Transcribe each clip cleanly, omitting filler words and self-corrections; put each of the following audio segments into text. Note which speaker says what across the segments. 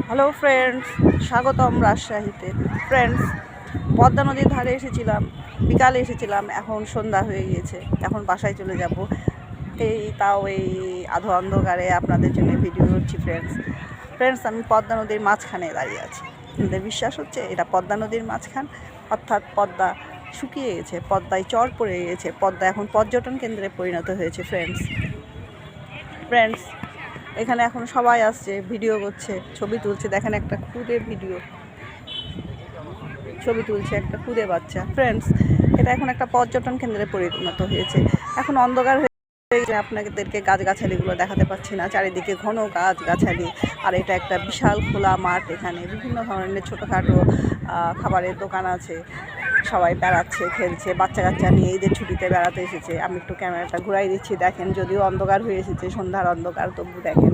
Speaker 1: Hello friends, স্বাগতম রাজশাহীতে। Friends, Padma নদীর ধারে এসেছিলাম, বিকালে এসেছিলাম, এখন সন্ধ্যা হয়ে গিয়েছে, এখন বাসায় চলে যাব। এই আধো অন্ধকারে আপনাদের জন্য ভিডিও করছি। ফ্রেন্ডস, আমি পদ্মা নদীর মাঝখানে দাঁড়িয়ে আছি। আপনাদের বিশ্বাস হচ্ছে এটা পদ্মা নদীর মাঝখান? অর্থাৎ পদ্মা শুকিয়ে গেছে, পদ্মায় চর পড়ে গিয়েছে, পদ্মা এখন পর্যটন কেন্দ্রে পরিণত হয়েছে। ফ্রেন্ডস, এখানে এখন সবাই আসছে, ভিডিও করছে, ছবি তুলছে। দেখেন একটা ছবি তুলছে একটা খুদে বাচ্চা। ফ্রেন্ডস, এটা এখন একটা পর্যটন কেন্দ্রে পরিণত হয়েছে। এখন অন্ধকার হয়ে আপনাদেরকে গাছগাছালিগুলো দেখাতে পাচ্ছি না, চারিদিকে ঘন গাছগাছালি। আর এটা একটা বিশাল খোলা মাঠ, এখানে বিভিন্ন ধরনের ছোটোখাটো খাবারের দোকান আছে। সবাই বেড়াচ্ছে, খেলছে, বাচ্চা কাচ্চা নিয়ে ঈদের ছুটিতে বেড়াতে এসেছে। আমি একটু ক্যামেরাটা ঘুরাই দিচ্ছি, দেখেন। যদিও অন্ধকার হয়ে এসেছে, সন্ধ্যার অন্ধকার, তবু দেখেন।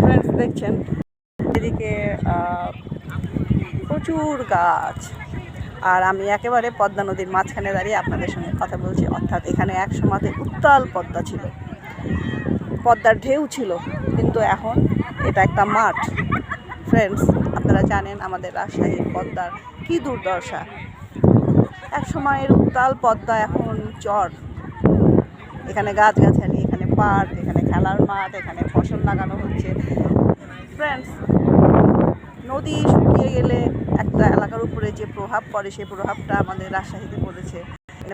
Speaker 1: ফ্রেন্ডস, দেখছেন এদিকে প্রচুর গাছ। আর আমি একেবারে পদ্মা নদীর মাঝখানে দাঁড়িয়ে আপনাদের সঙ্গে কথা বলছি। অর্থাৎ এখানে এক সময় উত্তাল পদ্মা ছিল, পদ্মার ঢেউ ছিল, কিন্তু এখন এটা একটা মাঠ। ফ্রেন্ডস, আপনারা জানেন আমাদের রাজশাহীর পদ্মার কী দুর্দশা। এক সময়ের উত্তাল পদ্মা এখন চর। এখানে গাছগাছালি, এখানে পার্ক, এখানে খেলার মাঠ, এখানে ফসল লাগানো হচ্ছে। ফ্রেন্ডস, নদী শুকিয়ে গেলে একটা এলাকার উপরে যে প্রভাব পড়ে, সেই প্রভাবটা আমাদের রাজশাহীতে পড়েছে।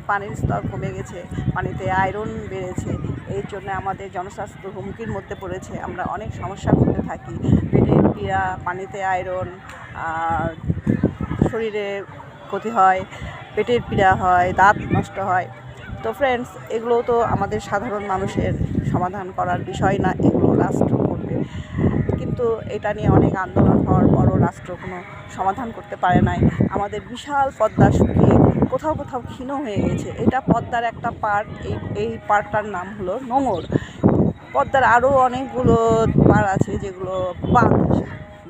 Speaker 1: পানির স্তর কমে গেছে, পানিতে আয়রন বেড়েছে। এই জন্য আমাদের জনস্বাস্থ্য হুমকির মধ্যে পড়েছে। আমরা অনেক সমস্যার মধ্যে থাকি। পেটের পীড়া, পানিতে আয়রন, শরীরে ক্ষতি হয়, পেটের পীড়া হয়, দাঁত নষ্ট হয়। তো ফ্রেন্ডস, এগুলো তো আমাদের সাধারণ মানুষের সমাধান করার বিষয় না, এগুলো রাষ্ট্র করবে। কিন্তু এটা নিয়ে অনেক আন্দোলন হওয়ার পরও রাষ্ট্র কোনো সমাধান করতে পারে নাই। আমাদের বিশাল পদ্মা শুকিয়ে কোথাও কোথাও ক্ষীণ হয়ে গেছে। এটা পদ্মার একটা পার্ট। এই পার্টটার নাম হলো নোঙর। পদ্মার আরও অনেকগুলো পাড় আছে, যেগুলো বাঁধ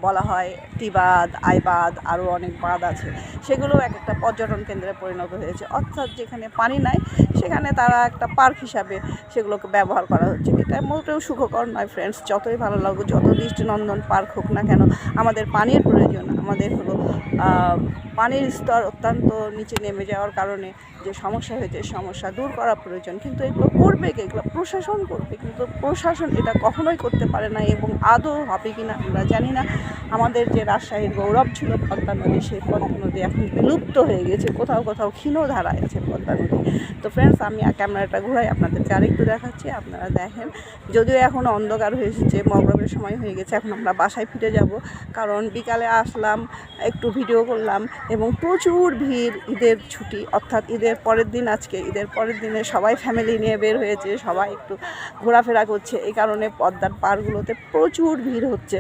Speaker 1: বলা হয়, টিবাদ, আইবাদ, আরও অনেক বাঁধ আছে। সেগুলো এক একটা পর্যটন কেন্দ্রে পরিণত হয়েছে। অর্থাৎ যেখানে পানি নাই সেখানে তারা একটা পার্ক হিসাবে সেগুলোকে ব্যবহার করা হচ্ছে। এটা মোটেও সুখকর নয়। ফ্রেন্ডস, যতই ভালো লাগুক, যত দৃষ্টিনন্দন পার্ক হোক না কেন, আমাদের পানির প্রয়োজন। আমাদের হলো পানির স্তর অত্যন্ত নিচে নেমে যাওয়ার কারণে যে সমস্যা হয়েছে, সমস্যা দূর করা প্রয়োজন। কিন্তু এগুলো করবে কে? এগুলো প্রশাসন করবে, কিন্তু প্রশাসন এটা কখনোই করতে পারে না, এবং আদৌ হবে কি না আমরা জানি না। আমাদের যে রাজশাহীর গৌরব ছিল পদ্মা নদী, সেই পদ্মা নদী এখন বিলুপ্ত হয়ে গেছে। কোথাও কোথাও ক্ষীণ ধারায় আছে পদ্মা নদী। তো ফ্রেন্ডস, আমি ক্যামেরাটা ঘুরাই আপনাদেরকে আরেকটু দেখাচ্ছি, আপনারা দেখেন। যদিও এখন অন্ধকার হয়ে এসেছে, মগরবের সময় হয়ে গেছে, এখন আমরা বাসায় ফিরে যাব। কারণ বিকালে আসলাম, একটু ভিডিও করলাম, এবং প্রচুর ভিড়। ঈদের ছুটি, অর্থাৎ ঈদের পরের দিন, আজকে ঈদের পরের দিনে সবাই ফ্যামিলি নিয়ে বের হয়েছে, সবাই একটু ঘোরাফেরা করছে। এই কারণে পদ্মার পাড়গুলোতে প্রচুর ভিড় হচ্ছে।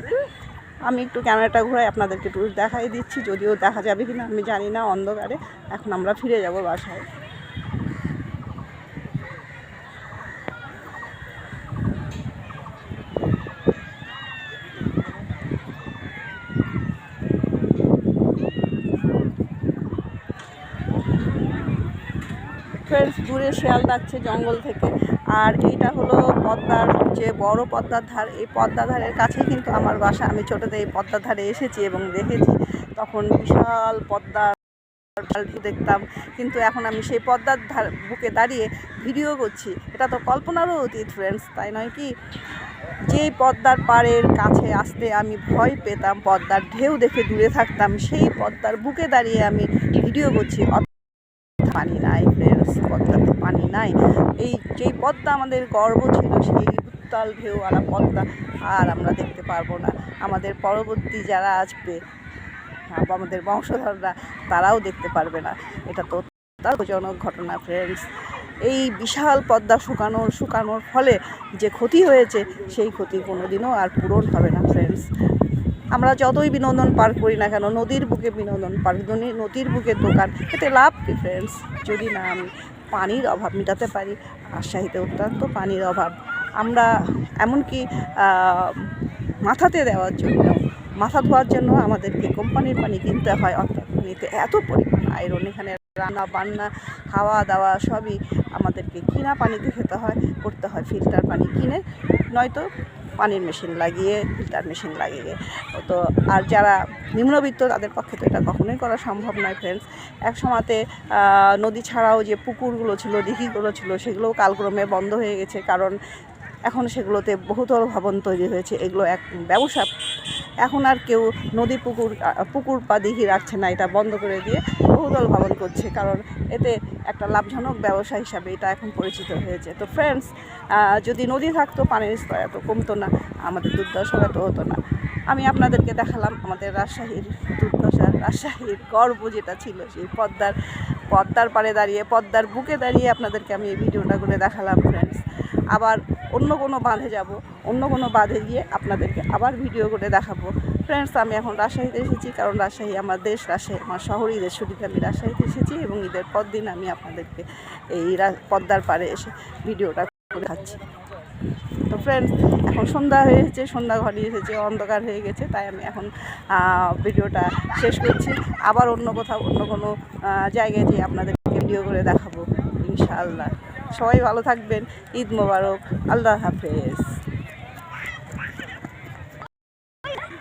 Speaker 1: আমি একটু ক্যামেরাটা ঘুরাই আপনাদেরকে একটু দেখাই দিচ্ছি, যদিও দেখা যাবে কিনা আমি জানি না অন্ধকারে। এখন আমরা ফিরে যাব বাসায়। ফ্রেন্ডস, দূরে শেয়াল ডাকছে জঙ্গল থেকে। আর এইটা হলো পদ্মার যে বড় পদ্মার ধার। এই পদ্মা ধারের কাছেই কিন্তু আমার বাসা। আমি ছোটোতে এই পদ্মার ধারে এসেছি এবং দেখেছি, তখন বিশাল পদ্মা দেখতাম। কিন্তু এখন আমি সেই পদ্মার বুকে দাঁড়িয়ে ভিডিও করছি, এটা তো কল্পনারও অতীত। ফ্রেন্ডস, তাই নয় কি? যেই পদ্মার পাড়ের কাছে আসতে আমি ভয় পেতাম, পদ্মার ঢেউ দেখে দূরে থাকতাম, সেই পদ্মার বুকে দাঁড়িয়ে আমি ভিডিও করছি। পানি নাই ফ্রেন্ডস, পদ্মাতে পানি নাই। এই যেই পদ্মা আমাদের গর্ব ছিল, সেই উত্তাল ঢেউওয়ালা পদ্মা আর আমরা দেখতে পারবো না। আমাদের পরবর্তী যারা আসবে, আমাদের বংশধররা, তারাও দেখতে পারবে না। এটা তো দুঃখজনক ঘটনা। ফ্রেন্ডস, এই বিশাল পদ্মা শুকানোর ফলে যে ক্ষতি হয়েছে, সেই ক্ষতি কোনোদিনও আর পূরণ হবে না। ফ্রেন্ডস, আমরা যতই বিনোদন পার্ক করি না কেন, নদীর বুকে বিনোদন পার্ক, নদীর বুকে দোকান, এতে লাভ কি ফ্রেন্ডস? যদি না আমি পানির অভাব মেটাতে পারি। রাজশাহীতে অত্যন্ত পানির অভাব। আমরা এমনকি মাথাতে দেওয়ার জন্য, মাথা ধোয়ার জন্য আমাদেরকে কোম্পানির পানি কিনতে হয়। অর্থাৎ পানিতে এত পরিমাণ আয়রন। এখানে রান্না বান্না খাওয়া দাওয়া সবই আমাদেরকে কিনা পানিতে খেতে হয়, করতে হয় ফিল্টার পানি কিনে, নয়তো পানির মেশিন লাগিয়ে, ফিল্টার মেশিন লাগিয়ে। তো আর যারা নিম্নবিত্ত তাদের পক্ষে তো এটা কখনোই করা সম্ভব নয় ফ্রেন্ডস। এক সময়তে নদী ছাড়াও যে পুকুরগুলো ছিল, দিঘিগুলো ছিল, সেগুলোও কালক্রমে বন্ধ হয়ে গেছে, কারণ এখন সেগুলোতে বহুতল ভবন তৈরি হয়েছে। এগুলো এক ব্যবসা, এখন আর কেউ নদী পুকুর বা দিঘি রাখছে না, এটা বন্ধ করে দিয়ে বহুতল ভবন করছে, কারণ এতে একটা লাভজনক ব্যবসা হিসাবে এটা এখন পরিচিত হয়েছে। তো ফ্রেন্ডস, যদি নদী থাকতো পানির স্তর এত কমতো না, আমাদের দুর্দশা এত হতো না। আমি আপনাদেরকে দেখালাম আমাদের রাজশাহীর দুর্দশা, রাজশাহীর গর্ব যেটা ছিল, সেই পদ্মার পাড়ে দাঁড়িয়ে, পদ্মার বুকে দাঁড়িয়ে আপনাদেরকে আমি এই ভিডিওটা করে দেখালাম ফ্রেন্ডস। আবার অন্য কোনো বাঁধে যাব, অন্য কোনো বাঁধে গিয়ে আপনাদেরকে আবার ভিডিও করে দেখাবো ফ্রেন্ডস। আমি এখন রাজশাহীতে এসেছি, কারণ রাজশাহী আমার দেশ, রাজশাহী আমার শহর। ঈদের ছুটিতে আমি রাজশাহীতে এসেছি এবং ঈদের পর দিন আমি আপনাদেরকে এই পদ্মার পাড়ে এসে ভিডিওটা করে দেখাচ্ছি। তো ফ্রেন্ডস, এখন সন্ধ্যা হয়েছে, সন্ধ্যা ঘনিয়ে এসেছে, অন্ধকার হয়ে গেছে, তাই আমি এখন ভিডিওটা শেষ করছি। আবার অন্য কোথাও অন্য কোনো জায়গায় যেয়ে আপনাদেরকে ভিডিও করে দেখাবো ইনশাআল্লাহ। সবাই ভালো থাকবেন, ঈদ মোবারক, আল্লাহ হাফেজ।